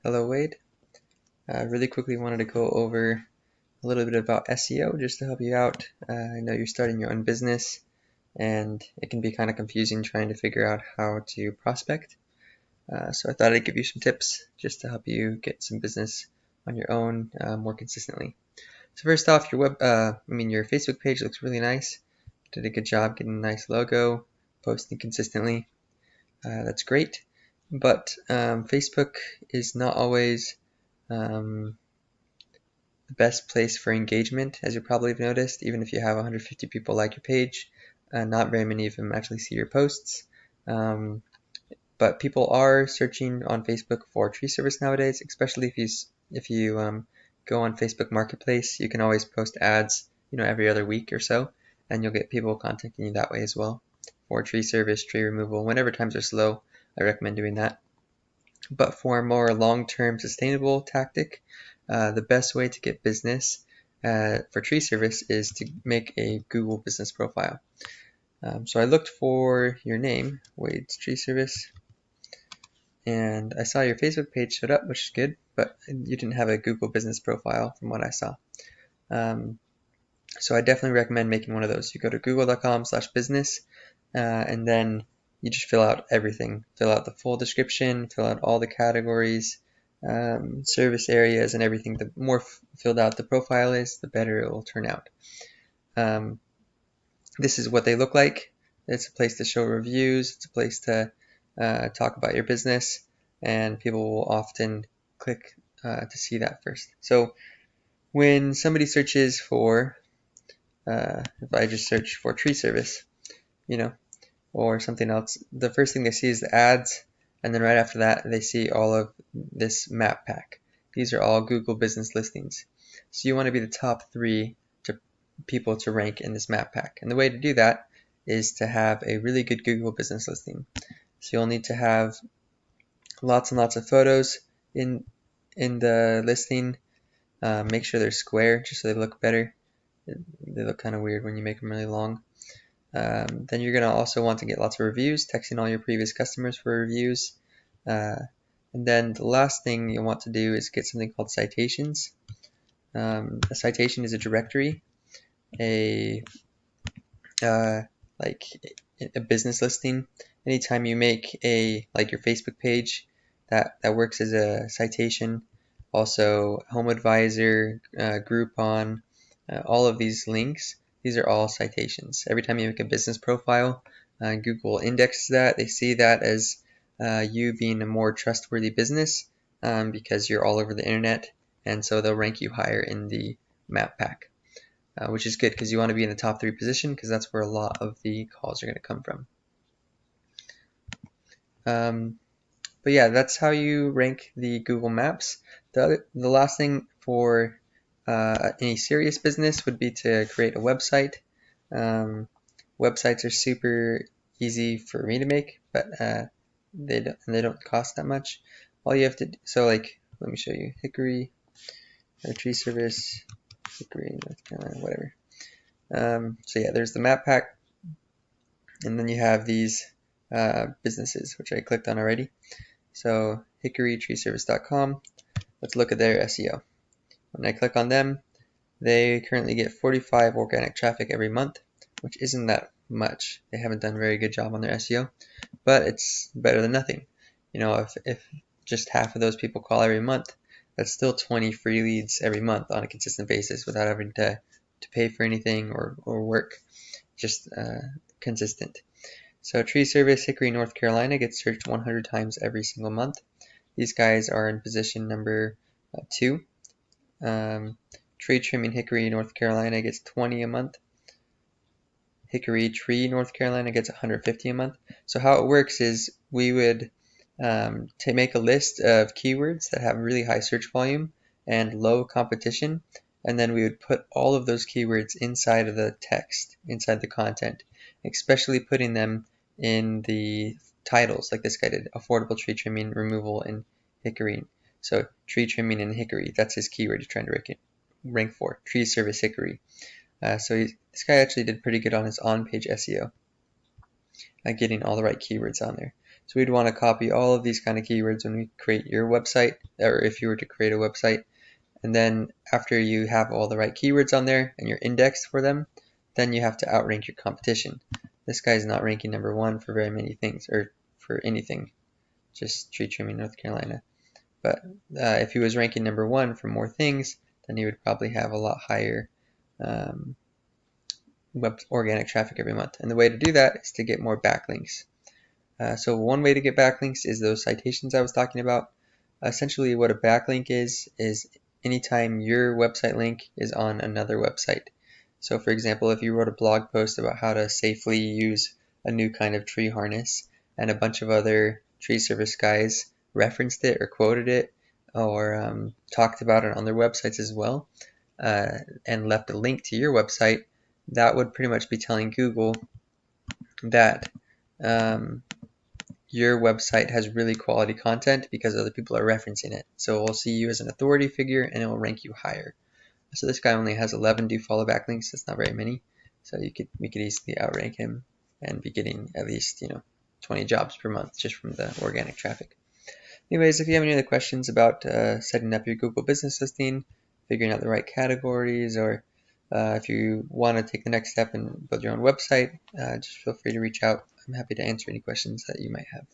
Hello, Wade. Really quickly wanted to go over a little bit about SEO just to help you out. I know you're starting your own business and it can be kind of confusing trying to figure out how to prospect. So I thought I'd give you some tips just to help you get some business on your own more consistently. So first off, your Facebook page looks really nice. Did a good job getting a nice logo, posting consistently. That's great. But Facebook is not always um, the best place for engagement, as you probably have noticed. Even if you have 150 people like your page, not very many of them actually see your posts. Um, but people are searching on Facebook for tree service nowadays, especially if you go on Facebook Marketplace. You can always post ads, every other week or so, and you'll get people contacting you that way as well for tree service, tree removal. Whenever times are slow, I recommend doing that. But for a more long-term sustainable tactic, the best way to get business for tree service is to make a Google business profile. So I looked for your name, Wade's Tree Service, and I saw your Facebook page showed up, which is good, but you didn't have a Google business profile from what I saw. So I definitely recommend making one of those. You go to google.com/business, and then you just fill out everything. Fill out the full description, fill out all the categories, service areas, and everything. The more filled out the profile is, the better it will turn out. This is what they look like. It's a place to show reviews. It's a place to talk about your business, and people will often click to see that first. So when somebody searches for, if I just search for tree service, or something else, the first thing they see is the ads, and then right after that they see all of this map pack. These are all Google business listings. So you want to be the top 3 people to rank in this map pack. And the way to do that is to have a really good Google business listing. So you'll need to have lots and lots of photos in the listing. Make sure they're square just so they look better. They look kind of weird when you make them really long. Then you're going to also want to get lots of reviews, texting all your previous customers for reviews. And then the last thing you'll want to do is get something called citations. A citation is a directory, like a business listing. Anytime you make like your Facebook page, that works as a citation. Also, HomeAdvisor, Groupon, all of these links, these are all citations. Every time you make a business profile, Google indexes that. They see that as you being a more trustworthy business because you're all over the internet, and so they'll rank you higher in the map pack. Which is good because you want to be in the top 3 position because that's where a lot of the calls are going to come from. But yeah, that's how you rank the Google Maps. The last thing for any serious business would be to create a website. Websites are super easy for me to make, but they don't cost that much. All you have to do, so like, let me show you. Hickory, tree service, Hickory, North Carolina, whatever. So yeah, there's the map pack, and then you have these businesses, which I clicked on already. So hickorytreeservice.com. Let's look at their SEO. When I click on them, they currently get 45 organic traffic every month, which isn't that much. They haven't done a very good job on their SEO, but it's better than nothing. If just half of those people call every month, that's still 20 free leads every month on a consistent basis without having to pay for anything or work, just consistent. So tree service Hickory, North Carolina gets searched 100 times every single month. These guys are in position number 2. Tree trimming Hickory, North Carolina gets 20 a month. Hickory tree, North Carolina gets 150 a month. So how it works is we would make a list of keywords that have really high search volume and low competition, and then we would put all of those keywords inside of the text, inside the content, especially putting them in the titles like this guy did, affordable tree trimming removal in Hickory. So tree trimming in Hickory, that's his keyword he's trying to rank for, tree service Hickory. This guy actually did pretty good on his on-page SEO, getting all the right keywords on there. So we'd want to copy all of these kind of keywords when we create your website or if you were to create a website. And then after you have all the right keywords on there and you're indexed for them, then you have to outrank your competition. This guy's not ranking #1 for very many things, or for anything, just tree trimming North Carolina. But if he was ranking #1 for more things, then he would probably have a lot higher web organic traffic every month. And the way to do that is to get more backlinks. So one way to get backlinks is those citations I was talking about. Essentially what a backlink is anytime your website link is on another website. So for example, if you wrote a blog post about how to safely use a new kind of tree harness and a bunch of other tree service guys referenced it or quoted it or talked about it on their websites as well and left a link to your website, that would pretty much be telling Google that your website has really quality content because other people are referencing it. So we'll see you as an authority figure and it will rank you higher. So this guy only has 11 do follow backlinks. That's not very many. So we could easily outrank him and be getting at least 20 jobs per month just from the organic traffic. Anyways, if you have any other questions about setting up your Google business listing, figuring out the right categories, or if you want to take the next step and build your own website, just feel free to reach out. I'm happy to answer any questions that you might have.